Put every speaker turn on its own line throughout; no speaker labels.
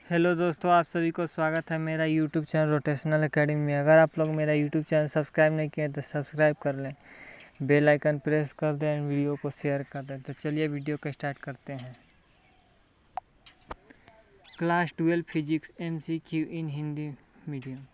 Hello दोस्तों, आप सभी को स्वागत है मेरा यूट्यूब चैनल रोटेशनल एकेडमी में। अगर आप लोग मेरा यूट्यूब चैनल सब्सक्राइब नहीं किए तो सब्सक्राइब कर लें, बेल आइकन प्रेस कर दें एंड वीडियो को शेयर कर दें। तो चलिए वीडियो को स्टार्ट करते हैं। क्लास 12 फिजिक्स MCQ इन हिंदी मीडियम,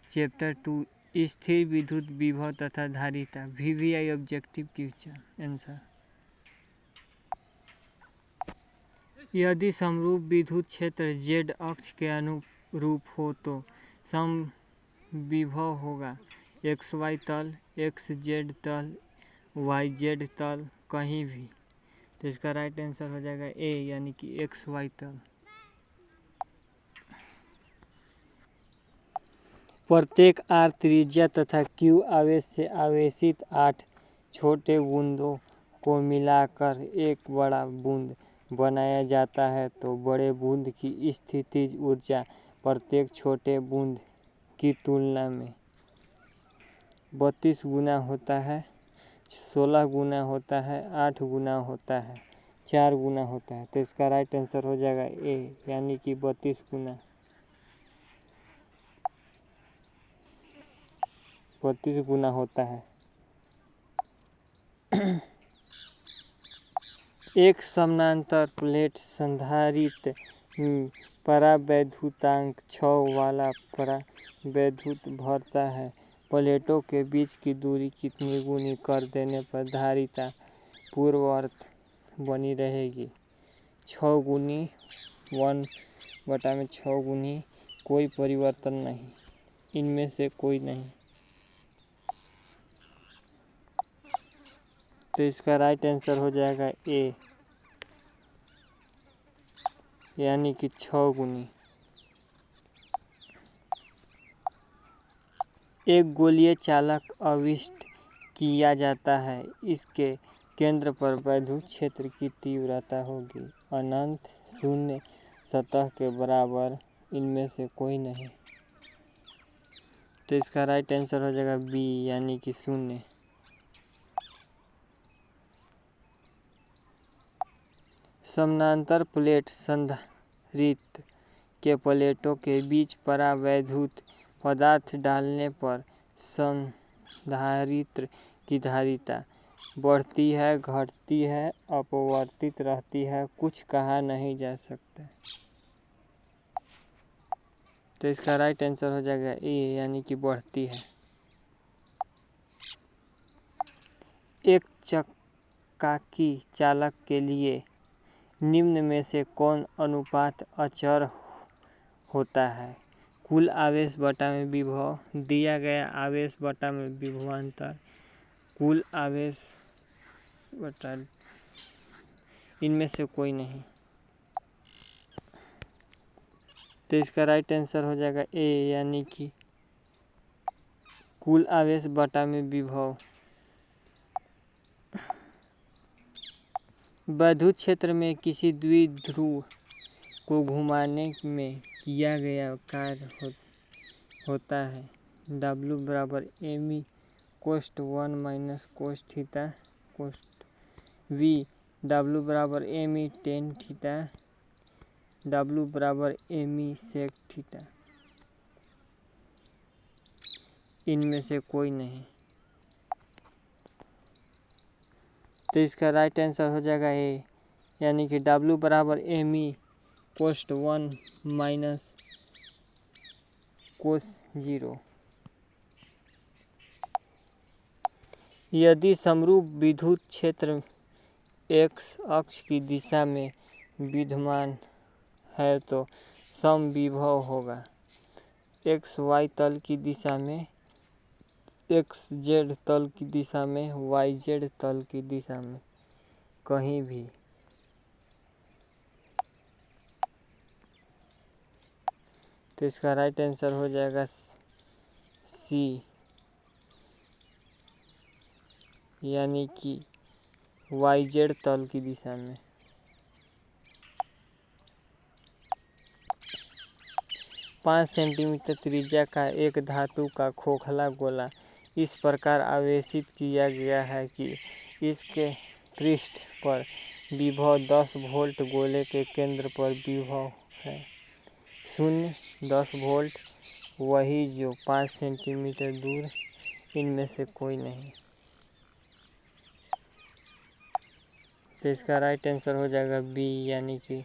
चैप्टर 2 स्थिर विद्युत विभव तथा धारिता, VVI ऑब्जेक्टिव क्वेश्चन आंसर। यदि समरूप विद्युत क्षेत्र z अक्ष के अनुरूप हो तो समविभव होगा xy तल, xz तल, yz तल, कहीं भी। तो इसका राइट आंसर हो जाएगा ए, यानी कि xy तल। प्रत्येक r त्रिज्या तथा q आवेश से आवेशित 8 छोटे बूंदों को मिलाकर एक बड़ा बूंद बनाया जाता है, तो बड़े बूंद की स्थितिज ऊर्जा प्रत्येक छोटे बूंद की तुलना में 32 गुना होता है, 16 गुना होता है, 8 गुना होता है, 4 गुना होता है। तो इसका राइट आंसर हो जाएगा ए, यानी कि 32 गुना 32 गुना होता है। एक समानांतर प्लेट संधारित्र परावैद्युतांक 6 वाला परावैद्युत भरता है। प्लेटों के बीच की दूरी कितनी गुनी कर देने पर धारिता पूर्ववत बनी रहेगी? 6 गुनी 1/6 गुनी, कोई परिवर्तन नहीं, इनमें से कोई नहीं। तो इसका राइट आंसर हो जाएगा ए, यानी कि 6 गुनी। एक गोलीय चालक आविष्ट किया जाता है, इसके केंद्र पर वैद्युत क्षेत्र की तीव्रता होगी अनंत, शून्य, सतह के बराबर, इनमें से कोई नहीं। तो इसका राइट आंसर हो जाएगा बी, यानी कि 0। समानांतर प्लेट संधारित्र के प्लेटों के बीच परावैद्युत पदार्थ डालने पर संधारित्र की धारिता बढ़ती है, घटती है, अपवर्तित रहती है, कुछ कहा नहीं जा सकता। तो इसका राइट आंसर हो जाएगा ए, यानी कि बढ़ती है। एक चक्काकी चालक के लिए निम्न में से कौन अनुपात अचर होता है? कुल आवेश बटा में विभव, दिया गया आवेश बटा में विभवांतर, कुल आवेश बटा, इनमें से कोई नहीं। तो इसका राइट आंसर हो जाएगा ए, यानी कि कुल आवेश बटा में विभव। वैद्युत क्षेत्र में किसी द्विध्रुव को घुमाने में किया गया कार्य होता है W बराबर me cos 1 - cos theta cos V, W बराबर me टेन थीटा, W बराबर me सेक थीटा, इनमें से कोई नहीं। तो इसका राइट आंसर हो जाएगा ए, यानी कि W बराबर me कोस्ट 1 - कोस 0। यदि समरूप विद्युत क्षेत्र x अक्ष की दिशा में विद्यमान है तो समविभव होगा xy तल की दिशा में, xz तल की दिशा में, yz तल की दिशा में, कहीं भी। तो इसका राइट आंसर हो जाएगा सी, यानी कि yz तल की दिशा में। पाँच सेंटीमीटर त्रिज्या का एक धातु का खोखला गोला इस प्रकार आवेशित किया गया है कि इसके पृष्ठ पर विभव 10 वोल्ट, गोले के केंद्र पर विभव है शून्य 10 वोल्ट, वही जो 5 सेंटीमीटर दूर, इनमें से कोई नहीं। तो इसका राइट आंसर हो जाएगा बी, यानी कि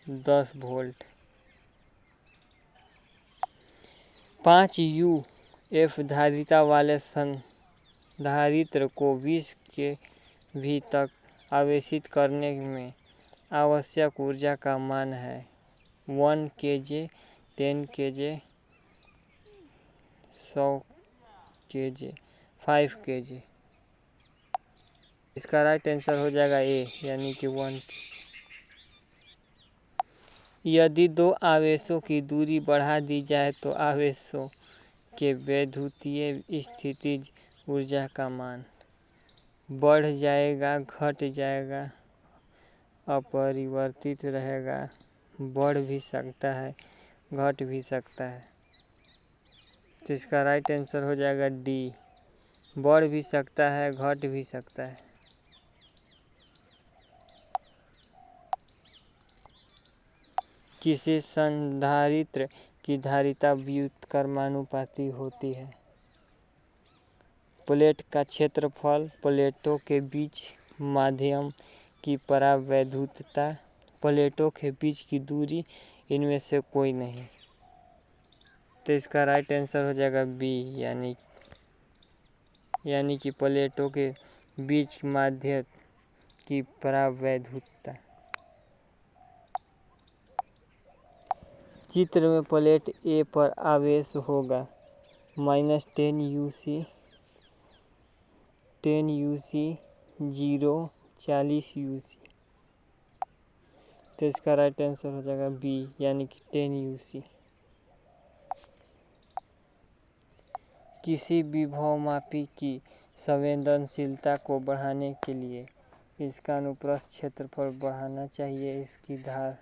10 वोल्ट। 5 UF धारिता वाले संधारित्र को 20 के भी तक आवेशित करने में आवश्यक ऊर्जा का मान है 1 kJ, 10 kJ, 100 kJ, 5 kJ। इसका राइट आंसर हो जाएगा ए, यानी कि 1। यदि दो आवेशों की दूरी बढ़ा दी जाए तो आवेशों के वैद्युतीय स्थितिज ऊर्जा का मान बढ़ जाएगा, घट जाएगा, अपरिवर्तित रहेगा, बढ़ भी सकता है, घट भी सकता है। तो इसका राइट आंसर हो जाएगा डी, बढ़ भी सकता है, घट भी सकता है। किसी संधारित्र की धारिता व्युत्क्रमानुपाती होती है। प्लेट का क्षेत्रफल, प्लेटों के बीच माध्यम की परावैद्युतता, प्लेटों के बीच की दूरी, इनमें से कोई नहीं। तो इसका राइट आंसर हो जाएगा बी, यानी कि प्लेटों के बीच माध्यम की परावैद्युतता। चित्र में प्लेट ए पर आवेश होगा -10 UC, 10 UC, 0, 40 UC। तो इसका राइट आंसर हो जाएगा बी, यानी कि 10 UC। किसी विभवमापी की संवेदनशीलता को बढ़ाने के लिए इसका अनुप्रस्थ क्षेत्रफल बढ़ाना चाहिए, इसकी धार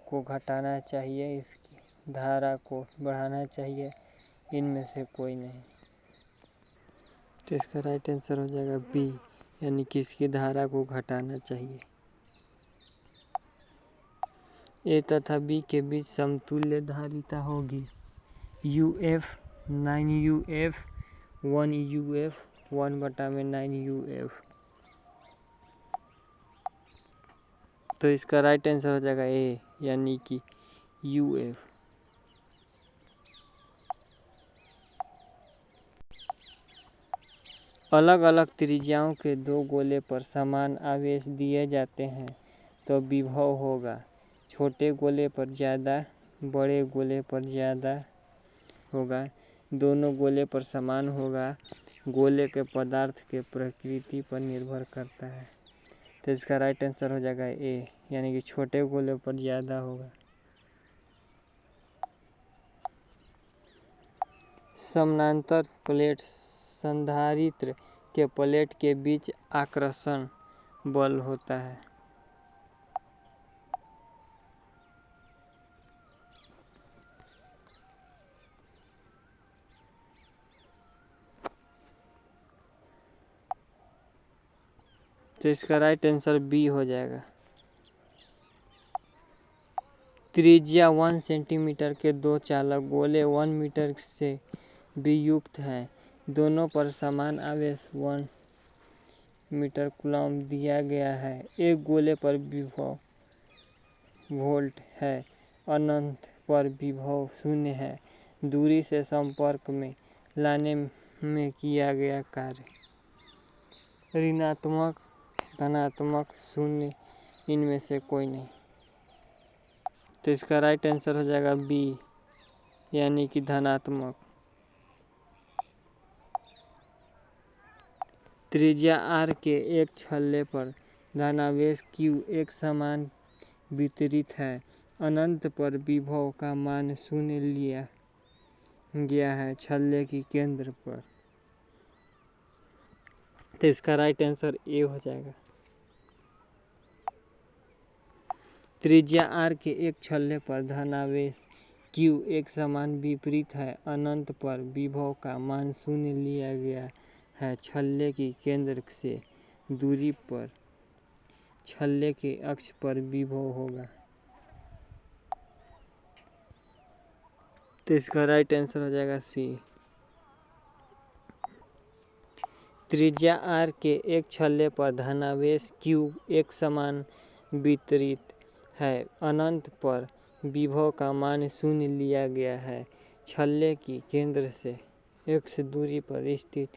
को घटाना चाहिए, इसकी धारा को बढ़ाना चाहिए, इनमें से कोई नहीं। तो इसका राइट आंसर हो जाएगा बी, यानी कि इसकी धारा को घटाना चाहिए। ए तथा बी के बीच समतुल्य धारिता होगी UF 9 UF 1 UF 1/9 UF। तो इसका राइट आंसर हो जाएगा ए, यानी कि UF। अलग अलग त्रिज्याओं के दो गोले पर समान आवेश दिए जाते हैं तो विभव होगा छोटे गोले पर ज़्यादा, बड़े गोले पर ज़्यादा होगा, दोनों गोले पर समान होगा, गोले के पदार्थ के प्रकृति पर निर्भर करता है। तो इसका राइट आंसर हो जाएगा ए, यानी कि छोटे गोले पर ज़्यादा होगा। समानांतर प्लेट संधारित्र के प्लेट के बीच आकर्षण बल होता है। तो इसका राइट आंसर बी हो जाएगा। त्रिज्या 1 सेंटीमीटर के दो चालक गोले 1 मीटर से वियुक्त हैं, दोनों पर समान आवेश 1 मीटर कूलम दिया गया है। एक गोले पर विभव वोल्ट है, अनंत पर विभव 0 है। दूरी से संपर्क में लाने में किया गया कार्य ऋणात्मक, धनात्मक, 0, इनमें से कोई नहीं। तो इसका राइट आंसर हो जाएगा बी, यानी कि धनात्मक। त्रिज्या आर के एक छल्ले पर धनावेश Q एक समान वितरित है। अनंत पर विभव का मान 0 लिया गया है छल्ले की केंद्र पर। तो इसका राइट आंसर ए हो जाएगा। त्रिज्या आर के एक छल्ले पर धनावेश Q एक समान विपरीत है। अनंत पर विभव का मान 0 लिया गया है छल्ले की केंद्र से दूरी पर। छल्ले के अक्ष पर विभव होगा। तो इसका राइट आंसर हो जाएगा सी। त्रिज्या r के एक छल्ले पर धनावेश q एक समान वितरित है। अनंत पर विभव का मान 0 लिया गया है। छल्ले की केंद्र से x दूरी पर स्थित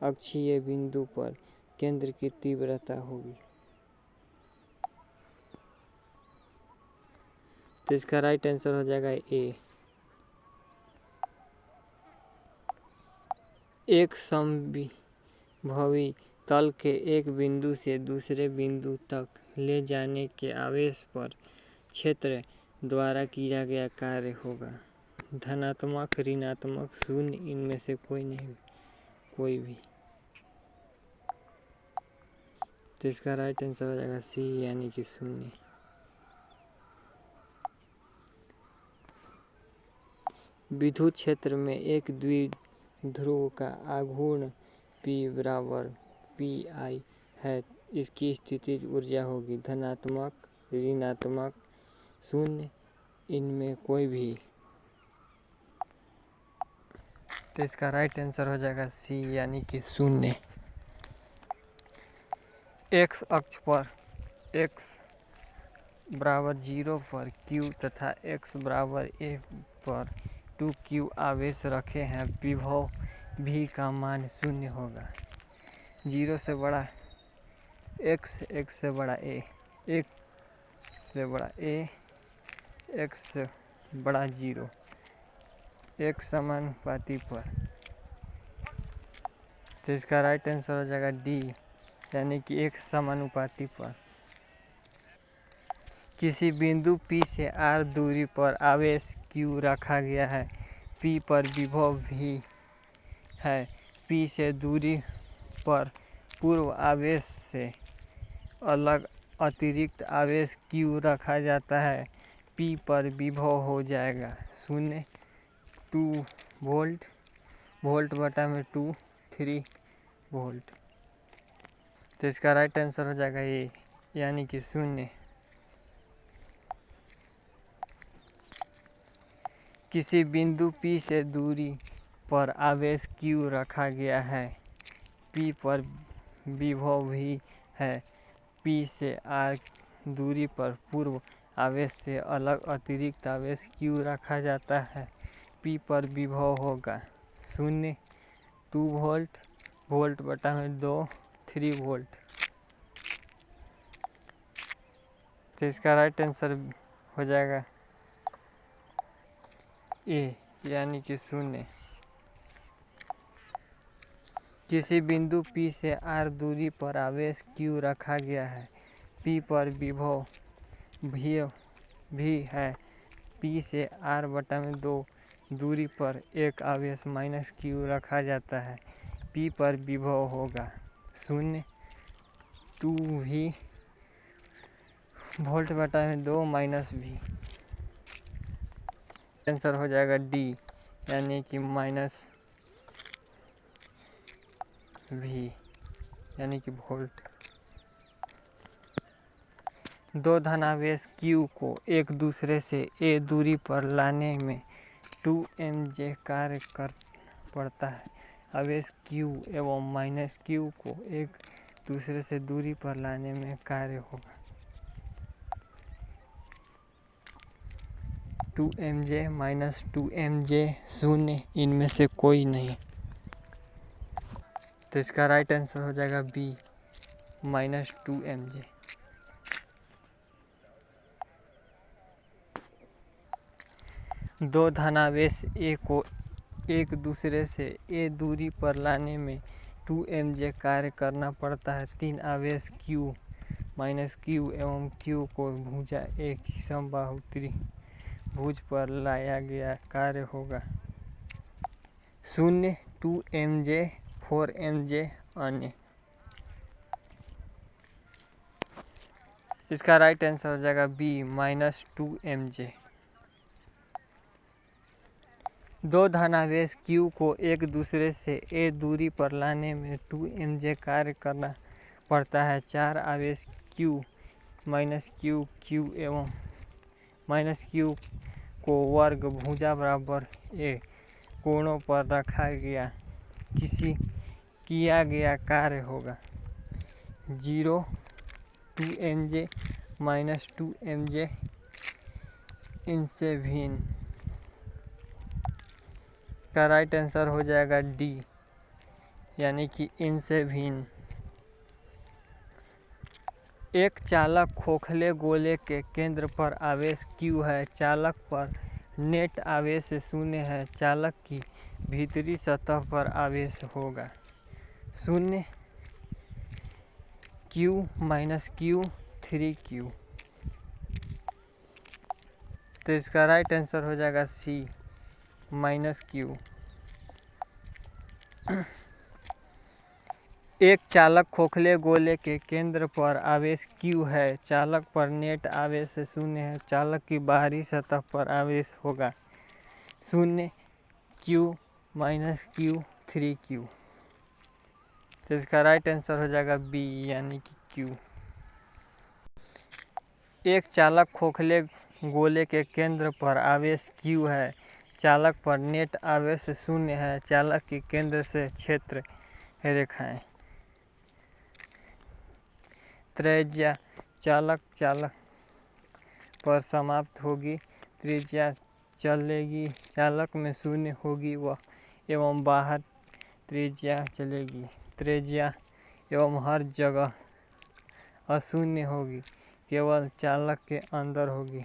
अक्षीय बिंदु पर केंद्र की तीव्रता होगी। तो इसका राइट आंसर हो जाएगा ए। एक समविभवी तल के एक बिंदु से दूसरे बिंदु तक ले जाने के आवेश पर क्षेत्र द्वारा किया गया कार्य होगा। धनात्मक, ऋणात्मक, शून्य, इनमें से कोई नहीं, कोई भी। तो इसका राइट आंसर हो जाएगा सी यानी कि शून्य। विद्युत क्षेत्र में एक द्विध्रुव का आघूर्ण P बराबर PI है। इसकी स्थितिज ऊर्जा होगी धनात्मक, ऋणात्मक, शून्य, इनमें कोई भी। तो इसका राइट आंसर हो जाएगा सी यानी कि शून्य। एक्स अक्ष पर x बराबर 0 पर q तथा x बराबर a पर 2q आवेश रखे हैं। विभव v का मान 0 होगा। 0 से बड़ा x, x से बड़ा a, x से बड़ा a, x से बड़ा 0, x समानुपाती पर। तो इसका राइट आंसर हो जाएगा डी यानी कि x समानुपाती पर। किसी बिंदु P से r दूरी पर आवेश q रखा गया है। P पर विभव v है। P से दूरी पर पूर्व आवेश से अलग अतिरिक्त आवेश q रखा जाता है। P पर विभव हो जाएगा 0, 2 वोल्ट, वोल्ट बटा में 2, 3 वोल्ट। तो इसका राइट आंसर हो जाएगा ये यानी कि 0। किसी बिंदु P से दूरी पर आवेश q रखा गया है। P पर विभव v है। P से r दूरी पर पूर्व आवेश से अलग अतिरिक्त आवेश q रखा जाता है। P पर विभव होगा 0, 2 वोल्ट, वोल्ट बटा में 2, 3 वोल्ट। तो इसका राइट आंसर हो जाएगा ए यानी कि 0। किसी बिंदु P से r दूरी पर आवेश q रखा गया है। P पर विभव भी है। P से r बटा में 2 दूरी पर एक आवेश माइनस q रखा जाता है। P पर विभव होगा 0, 2 v, वोल्ट बटा में 2 माइनस v। आंसर हो जाएगा डी यानी कि माइनस v यानी कि वोल्ट। दो धनावेश q को एक दूसरे से a दूरी पर लाने में 2mj कार्य कर पड़ता है। आवेश q एवं माइनस q को एक दूसरे से दूरी पर लाने में कार्य होगा 2mj माइनस 2mj, 0, इनमें से कोई नहीं। तो इसका राइट आंसर हो जाएगा बी माइनस 2mj। दो धनावेश a को एक दूसरे से a दूरी पर लाने में 2mj कार्य करना पड़ता है। 3 आवेश q माइनस q एवं q को भुजा एक ही समबाहु त्रिभुज पर लाया गया कार्य होगा 0, 2mj, 4mj अन्य। इसका राइट आंसर हो जाएगा बी माइनस 2mj। दो धनावेश q को एक दूसरे से a दूरी पर लाने में 2mj कार्य करना पड़ता है। 4 आवेश q माइनस q एवं माइनस q को वर्ग भुजा बराबर ए कोणों पर रखा गया किया गया कार्य होगा 0 2mj माइनस 2mj इनसे भिन्न का राइट आंसर हो जाएगा डी, यानी कि इनसे भिन्न। एक चालक खोखले गोले के केंद्र पर आवेश Q है, चालक पर नेट आवेश शून्य है, चालक की भीतरी सतह पर आवेश होगा 0 Q माइनस Q 3Q। तो इसका राइट आंसर हो जाएगा सी माइनस Q। एक चालक खोखले गोले के केंद्र पर आवेश Q है, चालक पर नेट आवेश शून्य है, चालक की बाहरी सतह पर आवेश होगा 0 Q माइनस Q 3Q। तो इसका राइट आंसर हो जाएगा बी, यानी कि Q। एक चालक खोखले गोले के केंद्र पर आवेश Q है, चालक पर नेट आवेश शून्य है, चालक की केंद्र से क्षेत्र रेखाएं। त्रिज्या चालक पर समाप्त होगी, त्रिज्या चलेगी, चालक में शून्य होगी वह एवं बाहर त्रिज्या चलेगी, त्रिज्या एवं हर जगह अशून्य होगी, केवल चालक के अंदर होगी।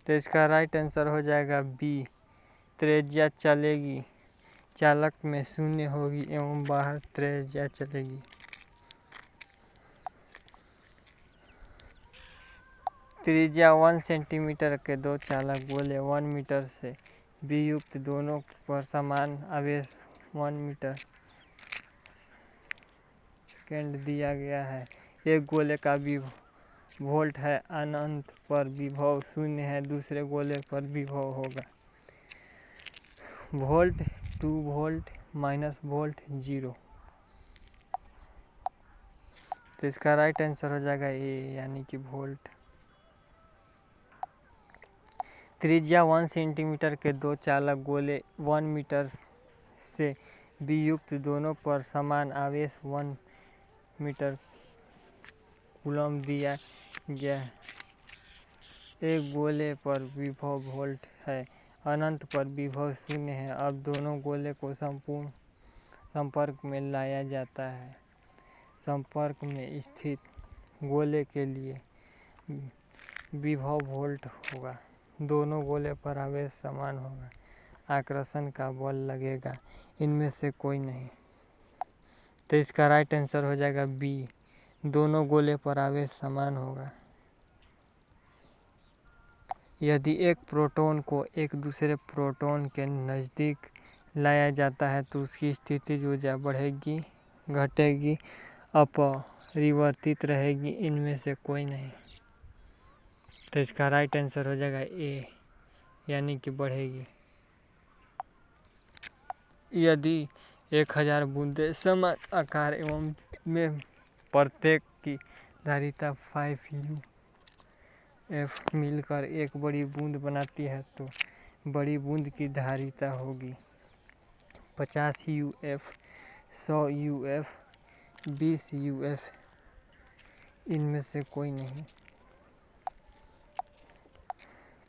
तो इसका राइट आंसर हो जाएगा बी, त्रिज्या चलेगी, चालक में शून्य होगी एवं बाहर त्रिज्या चलेगी। त्रिज्या 1 सेंटीमीटर के दो चालक गोले 1 मीटर से वियुक्त दोनों पर समान आवेश 1 मीटर सेकेंड दिया गया है। एक गोले का विभव वोल्ट है, अनंत पर विभव शून्य है, दूसरे गोले पर विभव होगा वोल्ट 2 वोल्ट माइनस वोल्ट 0। तो इसका राइट आंसर हो जाएगा ए, यानी कि वोल्ट। त्रिज्या 1 सेंटीमीटर के दो चालक गोले 1 मीटर से वियुक्त दोनों पर समान आवेश 1 मीटर कूलम दिया गया है। एक गोले पर विभव वोल्ट है, अनंत पर विभव शून्य है। अब दोनों गोले को संपूर्ण संपर्क में लाया जाता है। संपर्क में स्थित गोले के लिए विभव वोल्ट होगा, दोनों गोले पर आवेश समान होगा, आकर्षण का बल लगेगा, इनमें से कोई नहीं। तो इसका राइट आंसर हो जाएगा बी, दोनों गोले पर आवेश समान होगा। यदि एक प्रोटॉन को एक दूसरे प्रोटॉन के नज़दीक लाया जाता है तो उसकी स्थितिज ऊर्जा बढ़ेगी, घटेगी, अपरिवर्तित रहेगी, इनमें से कोई नहीं। तो इसका राइट आंसर हो जाएगा ए, यानी कि बढ़ेगी। यदि 1000 बूंदें समान आकार एवं में प्रत्येक की धारिता 5UF मिलकर एक बड़ी बूंद बनाती है तो बड़ी बूंद की धारिता होगी 50 UF, 100 UF, 20 UF, इनमें से कोई नहीं।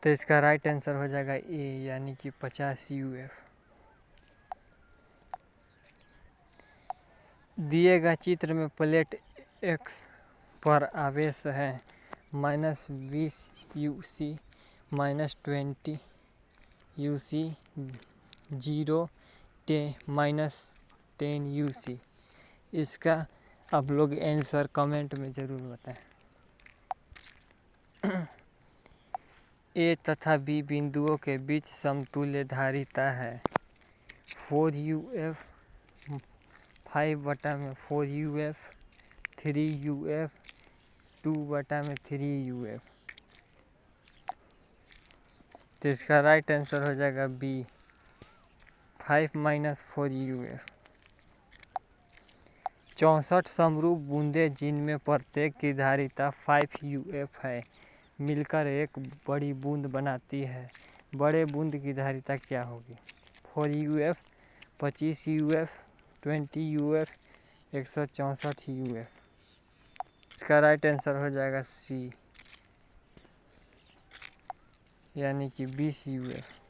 तो इसका राइट आंसर हो जाएगा ए, यानी कि 50 UF। दिए गए चित्र में प्लेट X पर आवेश है -20 UC, -20 UC, 0 -10 UC। इसका आप लोग आंसर कमेंट में ज़रूर बताएं। ए तथा बी बिंदुओं के बीच समतुल्य धारिता है 4 UF, 5/4 UF, 3 UF, 2/3 UF। तो इसका राइट आंसर हो जाएगा बी, 5 - 4 UF। 64 समरूप बूंदें जिनमें प्रत्येक की धारिता 5 UF है मिलकर एक बड़ी बूंद बनाती है। बड़े बूंद की धारिता क्या होगी? 4 UF, 25 UF, 20 UF, 164 UF। इसका राइट आंसर हो जाएगा सी, यानी कि 20 UF।